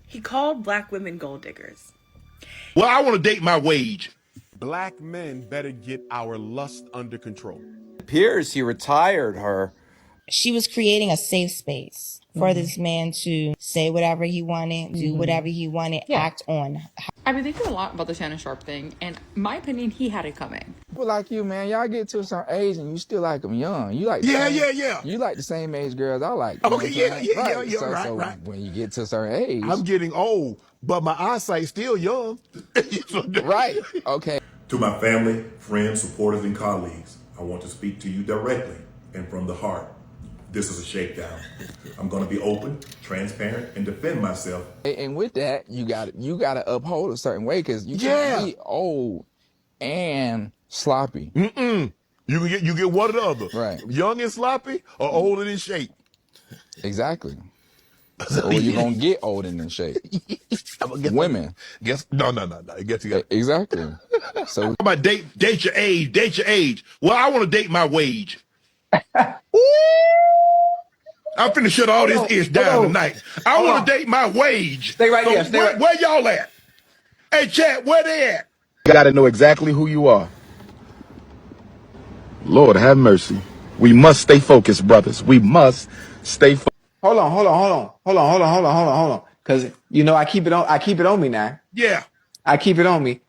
He called black women gold diggers. Well, I want to date my wage. Black men better get our lust under control. It appears he retired her. She was creating a safe space for this man to say whatever he wanted, do whatever he wanted, act on. I've been thinking a lot about the Shannon Sharpe thing, and my opinion, he had it coming. People like you, man, y'all get to a certain age and you still like them young. You like Yeah. You like the same age girls I like. You know Okay, what I'm yeah, saying? right. When you get to a certain age, I'm getting old, but my eyesight's still young. right? Okay. To my family, friends, supporters, and colleagues, I want to speak to you directly and from the heart. This is a shakedown. I'm going to be open, transparent, and defend myself. And with that, you got to uphold a certain way because you can't be old and sloppy. You get one or the other. Right. Young and sloppy or old and in shape. Exactly. So you're gonna get old and in shape. Women. No. Guess you got Exactly. So how about date your age. Well, I want to date my wage. I'm finna shut all this ish down tonight. I want to date my wage. Stay right here. Where y'all at? Hey, chat, where they at? You got to know exactly who you are. Lord have mercy. We must stay focused, brothers. We must stay focused. Hold on. Cause you know I keep it on me now. Yeah. I keep it on me.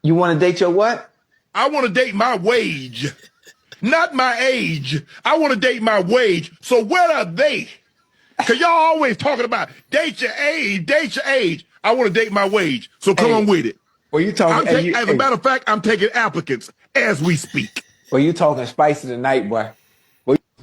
You want to date your what? I want to date my wage. Not my age. I want to date my wage. So where are they? Because y'all always talking about date your age. I want to date my wage. So come on with it. Well, you talking? As a matter of fact, I'm taking applicants as we speak. Well, you talking spicy tonight, boy.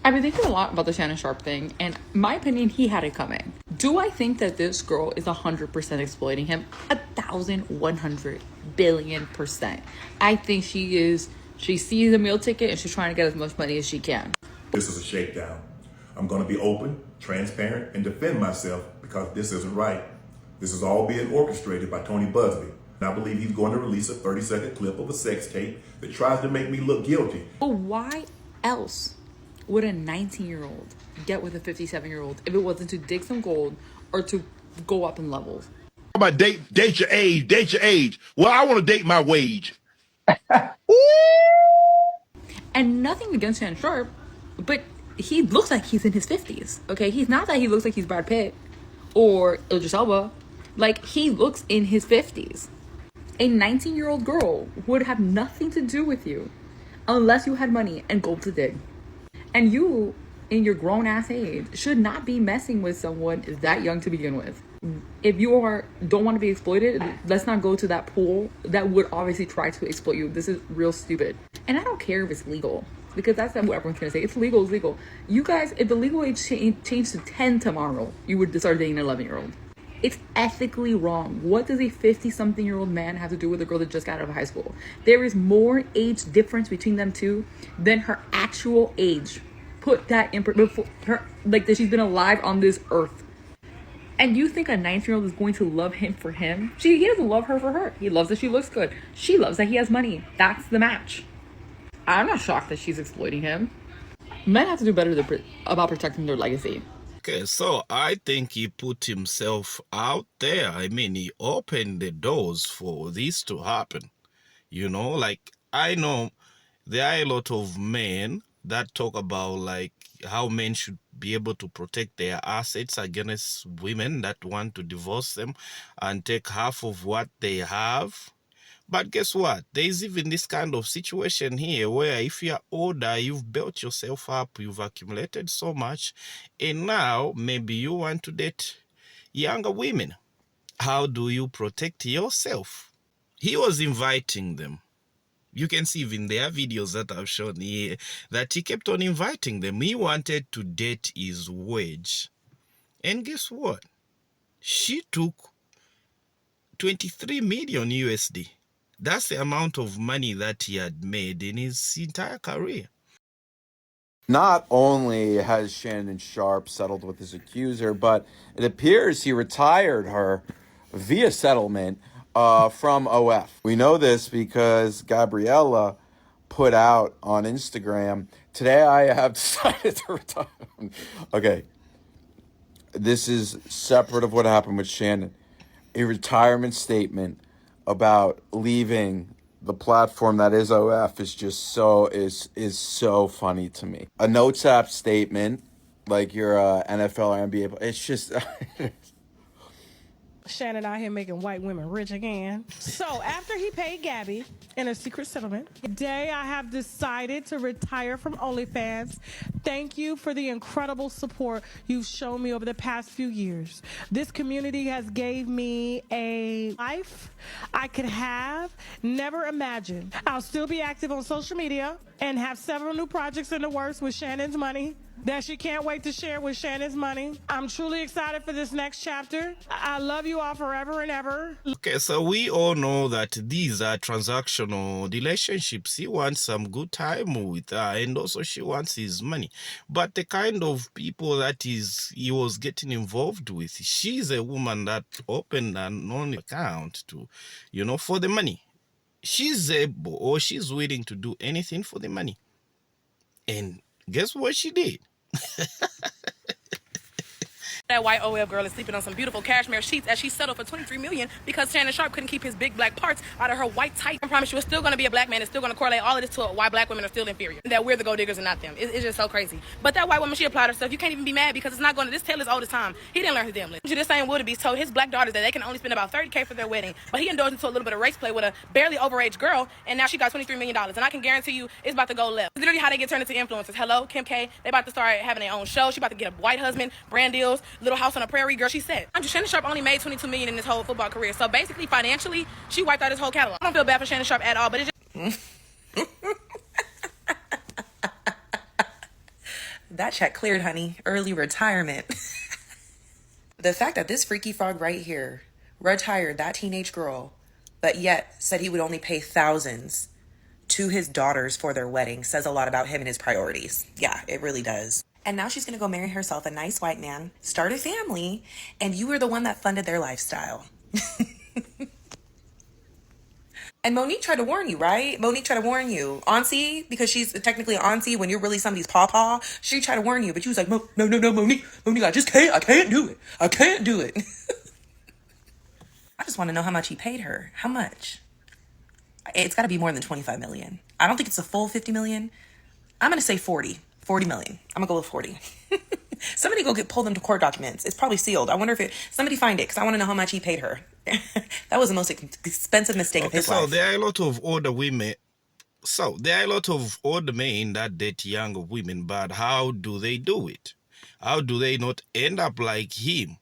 I've been thinking a lot about the Shannon Sharpe thing, and my opinion, he had it coming. Do I think that this girl is 100% exploiting him? 1,100,000,000,000%. I think she is. She sees a meal ticket and she's trying to get as much money as she can. This is a shakedown. I'm going to be open, transparent, and defend myself because this isn't right. This is all being orchestrated by Tony Busby. And I believe he's going to release a 30-second clip of a sex tape that tries to make me look guilty. But why else would a 19-year-old get with a 57-year-old if it wasn't to dig some gold or to go up in levels? How about date your age. Well, I want to date my wage. And nothing against Shannon Sharpe, but he looks like he's in his 50s, okay? He's not that he looks like he's Brad Pitt or Idris Elba. Like, he looks in his 50s. A 19-year-old girl would have nothing to do with you unless you had money and gold to dig. And you, in your grown-ass age, should not be messing with someone that young to begin with. If you don't want to be exploited, let's not go to that pool that would obviously try to exploit you. This is real stupid. And I don't care if it's legal, because that's what everyone's going to say. It's legal. You guys, if the legal age changed to 10 tomorrow, you would start dating an 11-year-old. It's ethically wrong. What does a 50-something-year-old man have to do with a girl that just got out of high school? There is more age difference between them two than her actual age. Put that in before her, like that she's been alive on this earth. And you think a 19-year-old is going to love him for him? He doesn't love her for her. He loves that she looks good. She loves that he has money. That's the match. I'm not shocked that she's exploiting him. Men have to do better about protecting their legacy. Okay, so I think he put himself out there. I mean, he opened the doors for this to happen. You know, like, I know there are a lot of men that talk about, like, how men should be able to protect their assets against women that want to divorce them and take half of what they have. But guess what? There's even this kind of situation here where if you're older, you've built yourself up, you've accumulated so much, and now maybe you want to date younger women. How do you protect yourself? He was inviting them. You can see even their videos that I've shown here that he kept on inviting them. He wanted to date his wage. And guess what? She took 23 million USD. That's the amount of money that he had made in his entire career. Not only has Shannon Sharpe settled with his accuser, but it appears he retired her via settlement from OF. We know this because Gabriella put out on Instagram, "Today I have decided to retire." Okay, this is separate of what happened with Shannon. A retirement statement about leaving the platform that is OF is just so funny to me. A notes app statement like you're a NFL or NBA. It's just Shannon out here making white women rich again. So after he paid Gabby in a secret settlement, today I have decided to retire from OnlyFans. Thank you for the incredible support you've shown me over the past few years. This community has gave me a life I could have never imagined. I'll still be active on social media and have several new projects in the works with Shannon's money that she can't wait to share with Shannon's money. I'm truly excited for this next chapter. I love you all forever and ever. Okay, so we all know that these are transactional relationships. He wants some good time with her, and also she wants his money. But the kind of people that he was getting involved with, she's a woman that opened an only account to, for the money. She's able or she's willing to do anything for the money. And guess what she did? That white OL girl is sleeping on some beautiful cashmere sheets as she settled for $23 million because Shannon Sharpe couldn't keep his big black parts out of her white tight. I promise you, it's still going to be a black man. It's still going to correlate all of this to why black women are still inferior. That we're the gold diggers and not them. It's just so crazy. But that white woman, she applied herself. You can't even be mad because it's not going to. This tale is old as time. He didn't learn his damn lesson. This same wildebeest told his black daughters that they can only spend about $30K for their wedding. But he indulged into a little bit of race play with a barely overage girl, and now she got $23 million. And I can guarantee you, it's about to go left. It's literally how they get turned into influencers. Hello, Kim K. They about to start having their own show. She about to get a white husband, brand deals, Little House on the Prairie. Girl, she said, Shannon Sharpe only made $22 million in his whole football career. So basically, financially, she wiped out his whole catalog. I don't feel bad for Shannon Sharpe at all, but it's just... That check cleared, honey. Early retirement. The fact that this freaky frog right here retired that teenage girl, but yet said he would only pay thousands to his daughters for their wedding says a lot about him and his priorities. Yeah, it really does. And now she's going to go marry herself a nice white man, start a family, and you were the one that funded their lifestyle. And Monique tried to warn you, right? Monique tried to warn you. Auntie, because she's technically an auntie when you're really somebody's pawpaw, she tried to warn you, but you was like, no, Monique, I just can't, I can't do it. I can't do it. I just want to know how much he paid her. How much? It's got to be more than 25 million. I don't think it's a full 50 million. I'm going to say 40 million. I'm gonna go with 40. Somebody go pull them to court documents. It's probably sealed. I wonder if somebody find it because I want to know how much he paid her. That was the most expensive mistake of his life. So there are a lot of older women. So there are a lot of older men that date younger women, but how do they do it? How do they not end up like him?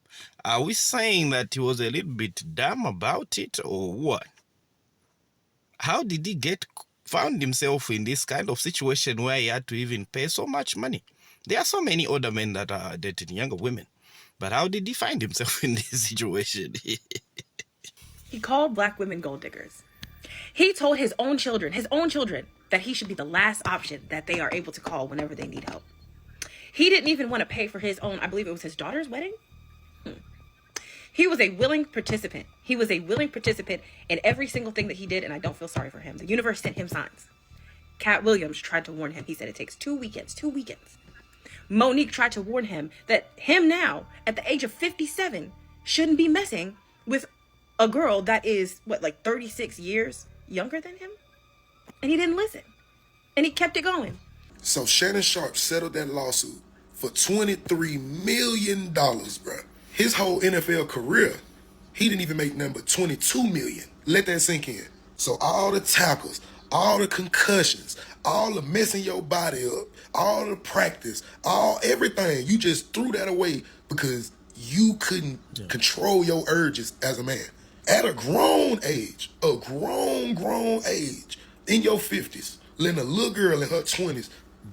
Are we saying that he was a little bit dumb about it or what? How did he found himself in this kind of situation where he had to even pay so much money? There are so many older men that are dating younger women, but how did he find himself in this situation? He called black women gold diggers. He told his own children, that he should be the last option that they are able to call whenever they need help. He didn't even want to pay for his own, I believe it was his daughter's wedding. He was a willing participant. He was a willing participant in every single thing that he did, and I don't feel sorry for him. The universe sent him signs. Cat Williams tried to warn him. He said it takes 2 weekends. Monique tried to warn him that him now, at the age of 57, shouldn't be messing with a girl that is, 36 years younger than him? And he didn't listen. And he kept it going. So Shannon Sharpe settled that lawsuit for $23 million, bro. His whole NFL career, he didn't even make nothing but $22 million. Let that sink in. So all the tackles, all the concussions, all the messing your body up, all the practice, everything, you just threw that away because you couldn't control your urges as a man. At a grown age, in your 50s, letting a little girl in her 20s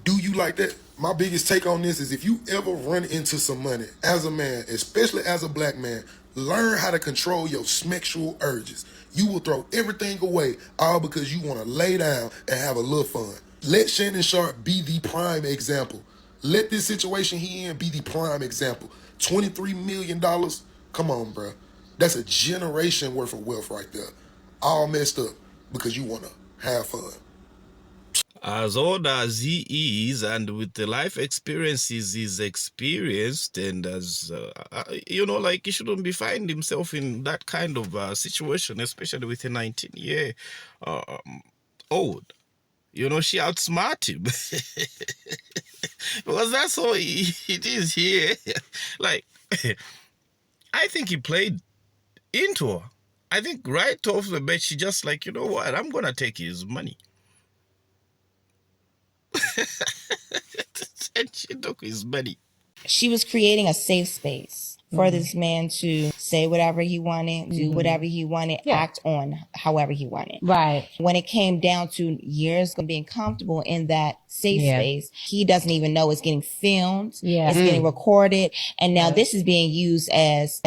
do you like that? My biggest take on this is if you ever run into some money as a man, especially as a black man, learn how to control your sexual urges. You will throw everything away all because you want to lay down and have a little fun. Let Shannon Sharpe be the prime example. Let this situation he in be the prime example. $23 million? Come on, bro. That's a generation worth of wealth right there. All messed up because you want to have fun. as old as he is, and with the life experiences he's experienced, and as like, he shouldn't be finding himself in that kind of situation, especially with a 19-year old. She outsmart him. Because that's all it is here. Like, I think he played into her. I think right off the bat, she just like, you know what, I'm gonna take his money. And she took his money. She was creating a safe space for this man to say whatever he wanted, do whatever he wanted, act on however he wanted. Right. When it came down to years of being comfortable in that safe space, he doesn't even know it's getting filmed. It's getting recorded. And now this is being used as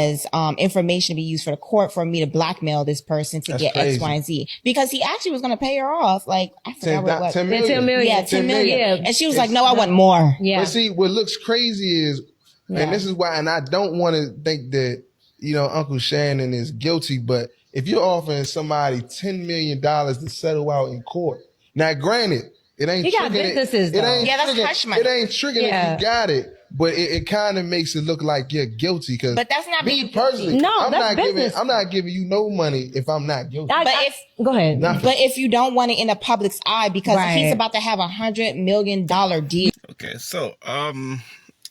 information to be used for the court for me to blackmail this person to get X, Y, and Z. Because he actually was going to pay her off. Like, I forgot what it was. 10 million. Yeah, 10 million. And she was like, no, I want more. Yeah. But see, what looks crazy is, and this is why, and I don't want to think that, Uncle Shannon is guilty, but if you're offering somebody $10 million to settle out in court, now granted, it ain't got businesses, though. That's hush money. It ain't triggering if you got it, but it kind of makes it look like you're guilty. But that's not me being personally. No, I'm that's business. I'm not giving you no money if I'm not guilty. Go ahead. Nothing. But if you don't want it in the public's eye, because he's about to have $100 million deal. Okay, so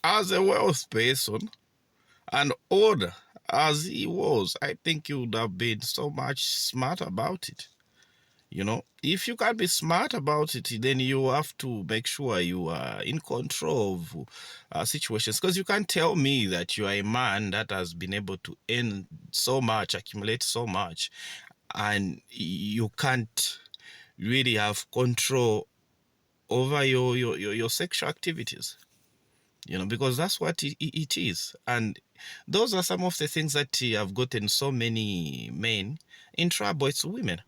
as a wealth person and older as he was, I think he would have been so much smart about it. If you can't be smart about it, then you have to make sure you are in control of situations. Because you can't tell me that you are a man that has been able to earn so much, accumulate so much, and you can't really have control over your sexual activities. Because that's what it is. And those are some of the things that have gotten so many men in trouble. It's women.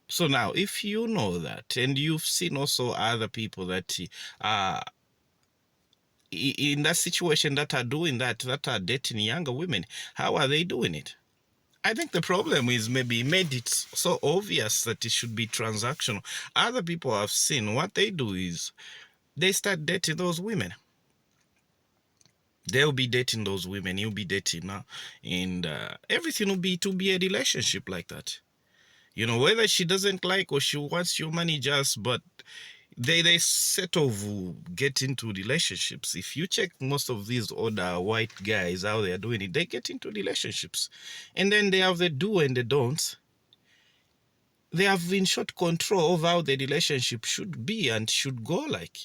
So now, if you know that, and you've seen also other people that are in that situation that are doing that are dating younger women, how are they doing it? I think the problem is maybe made it so obvious that it should be transactional. Other people I've seen, what they do is they start dating those women. They'll be dating those women, you'll be dating now, and everything will be to be a relationship like that. Whether she doesn't like or she wants your money but they set off get into relationships. If you check most of these older white guys, how they are doing it, they get into relationships. And then they have the do and the don'ts. They have in short control of how the relationship should be and should go like.